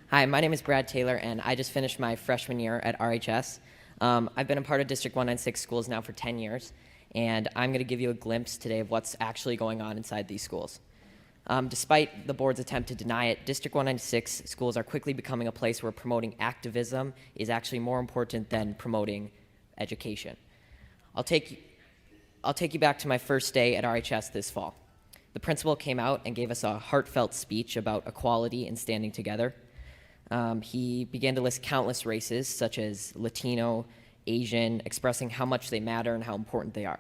Hi, my name is Brad Taylor, and I just finished my freshman year at RHS. I've been a part of District 196 schools now for 10 years, and I'm going to give you a glimpse today of what's actually going on inside these schools. Despite the board's attempt to deny it, District 196 schools are quickly becoming a place where promoting activism is actually more important than promoting education. I'll take you back to my first day at RHS this fall. The principal came out and gave us a heartfelt speech about equality and standing together. He began to list countless races, such as Latino, Asian, expressing how much they matter and how important they are.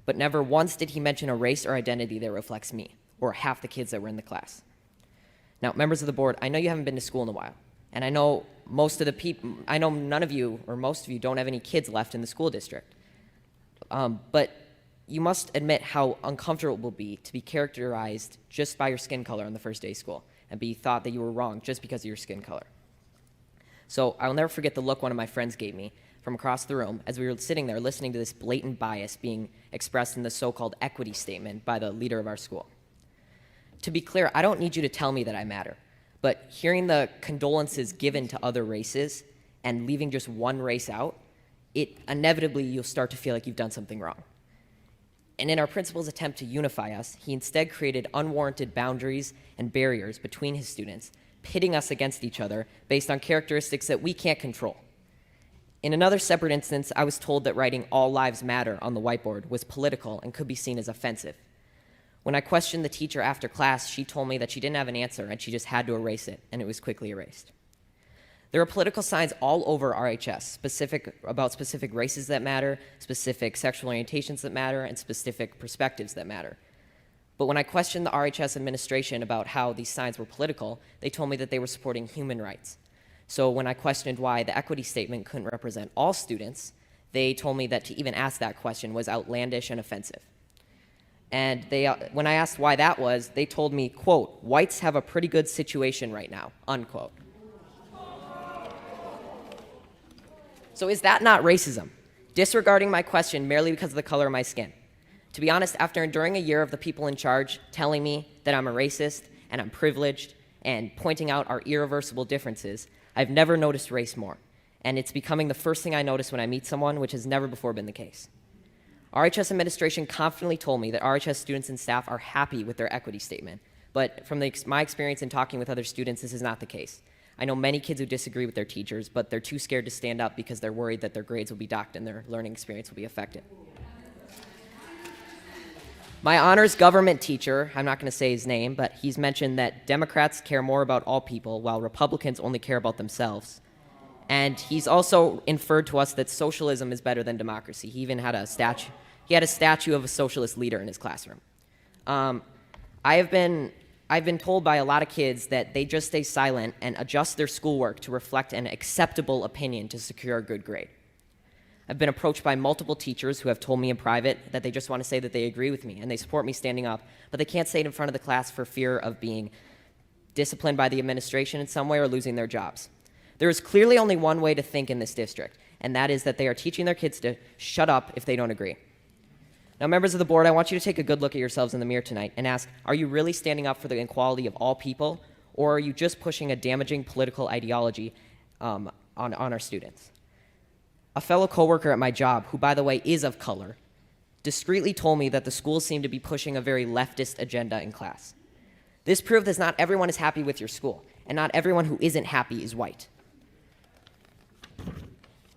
But never once did he mention a race or identity that reflects me, or half the kids that were in the class. Now, members of the board, I know you haven't been to school in a while, and I know none of you, or most of you, don't have any kids left in the school district. But you must admit how uncomfortable it will be to be characterized just by your skin color on the first day of school, and be thought that you were wrong just because of your skin color. So I will never forget the look one of my friends gave me from across the room as we were sitting there listening to this blatant bias being expressed in the so-called equity statement by the leader of our school. To be clear, I don't need you to tell me that I matter, but hearing the condolences given to other races and leaving just one race out, inevitably you'll start to feel like you've done something wrong. And in our principal's attempt to unify us, he instead created unwarranted boundaries and barriers between his students, pitting us against each other based on characteristics that we can't control. In another separate instance, I was told that writing "All Lives Matter" on the whiteboard was political and could be seen as offensive. When I questioned the teacher after class, she told me that she didn't have an answer and she just had to erase it, and it was quickly erased. There are political signs all over RHS, about specific races that matter, specific sexual orientations that matter, and specific perspectives that matter. But when I questioned the RHS administration about how these signs were political, they told me that they were supporting human rights. So when I questioned why the equity statement couldn't represent all students, they told me that to even ask that question was outlandish and offensive. And when I asked why that was, they told me, quote, "Whites have a pretty good situation right now," unquote. So is that not racism? Disregarding my question merely because of the color of my skin? To be honest, after enduring a year of the people in charge telling me that I'm a racist and I'm privileged and pointing out our irreversible differences, I've never noticed race more. And it's becoming the first thing I notice when I meet someone, which has never before been the case. RHS administration confidently told me that RHS students and staff are happy with their equity statement. But from my experience in talking with other students, this is not the case. I know many kids who disagree with their teachers, but they're too scared to stand up because they're worried that their grades will be docked and their learning experience will be affected. My honors government teacher, I'm not going to say his name, but he's mentioned that Democrats care more about all people while Republicans only care about themselves. And he's also inferred to us that socialism is better than democracy. He even had a statue of a socialist leader in his classroom. I've been told by a lot of kids that they just stay silent and adjust their schoolwork to reflect an acceptable opinion to secure a good grade. I've been approached by multiple teachers who have told me in private that they just want to say that they agree with me and they support me standing up, but they can't say it in front of the class for fear of being disciplined by the administration in some way or losing their jobs. There is clearly only one way to think in this district, and that is that they are teaching their kids to shut up if they don't agree. Now, members of the board, I want you to take a good look at yourselves in the mirror tonight and ask, are you really standing up for the equality of all people, or are you just pushing a damaging political ideology on our students? A fellow coworker at my job, who, by the way, is of color, discreetly told me that the schools seem to be pushing a very leftist agenda in class. This proved that not everyone is happy with your school, and not everyone who isn't happy is white.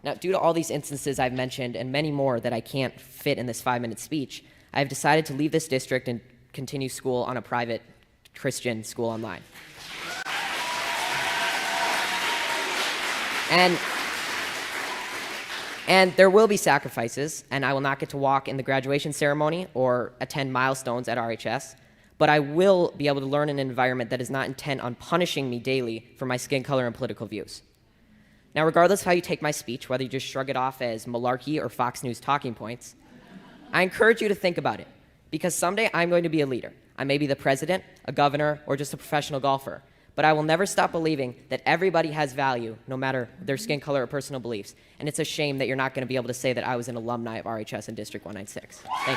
Now, due to all these instances I've mentioned and many more that I can't fit in this 5-minute speech, I've decided to leave this district and continue school on a private Christian school online. And there will be sacrifices, and I will not get to walk in the graduation ceremony or attend milestones at RHS, but I will be able to learn in an environment that is not intent on punishing me daily for my skin color and political views. Now, regardless of how you take my speech, whether you just shrug it off as malarkey or Fox News talking points, I encourage you to think about it, because someday I'm going to be a leader. I may be the president, a governor, or just a professional golfer, but I will never stop believing that everybody has value, no matter their skin color or personal beliefs, and it's a shame that you're not going to be able to say that I was an alumni of RHS in District 196. Thank you.